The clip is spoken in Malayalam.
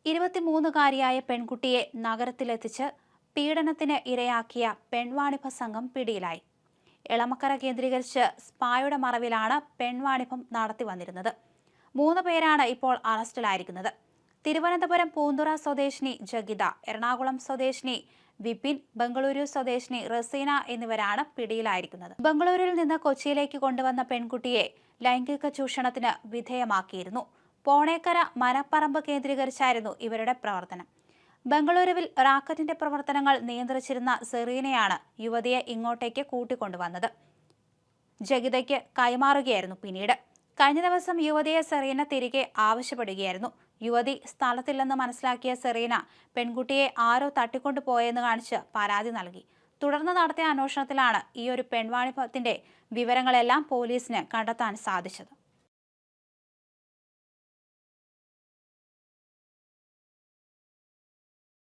23കാരിയായ പെൺകുട്ടിയെ നഗരത്തിലെത്തിച്ച് പീഡനത്തിന് ഇരയാക്കിയ പെൺവാണിഭ സംഘം പിടിയിലായി. എളമക്കര കേന്ദ്രീകരിച്ച് സ്പായുടെ മറവിലാണ് പെൺവാണിഭം നടത്തി വന്നിരുന്നത്. 3 പേരാണ് ഇപ്പോൾ അറസ്റ്റിലായിരിക്കുന്നത്. തിരുവനന്തപുരം പൂന്തുറ സ്വദേശിനി ജഗിത, എറണാകുളം സ്വദേശിനി വിപിൻ, ബംഗളൂരു സ്വദേശിനി റസീന എന്നിവരാണ് പിടിയിലായിരിക്കുന്നത്. ബംഗളൂരുവിൽ നിന്ന് കൊച്ചിയിലേക്ക് കൊണ്ടുവന്ന പെൺകുട്ടിയെ ലൈംഗിക ചൂഷണത്തിന് വിധേയമാക്കിയിരുന്നു. പോണേക്കര മനപ്പറമ്പ് കേന്ദ്രീകരിച്ചായിരുന്നു ഇവരുടെ പ്രവർത്തനം. ബംഗളൂരുവിൽ റാക്കറ്റിന്റെ പ്രവർത്തനങ്ങൾ നിയന്ത്രിച്ചിരുന്ന സെറീനയാണ് യുവതിയെ ഇങ്ങോട്ടേക്ക് കൂട്ടിക്കൊണ്ടുവന്നത്. ജഗിതയ്ക്ക് കൈമാറുകയായിരുന്നു പിന്നീട്. കഴിഞ്ഞ ദിവസം യുവതിയെ സെറീന തിരികെ ആവശ്യപ്പെടുകയായിരുന്നു. യുവതി സ്ഥലത്തില്ലെന്ന് മനസ്സിലാക്കിയ സെറീന പെൺകുട്ടിയെ ആരോ തട്ടിക്കൊണ്ടുപോയെന്ന് കാണിച്ച് പരാതി നൽകി. തുടർന്ന് നടത്തിയ അന്വേഷണത്തിലാണ് ഈ ഒരു പെൺവാണിഭത്തിന്റെ വിവരങ്ങളെല്ലാം പോലീസിന് കണ്ടെത്താൻ സാധിച്ചത്.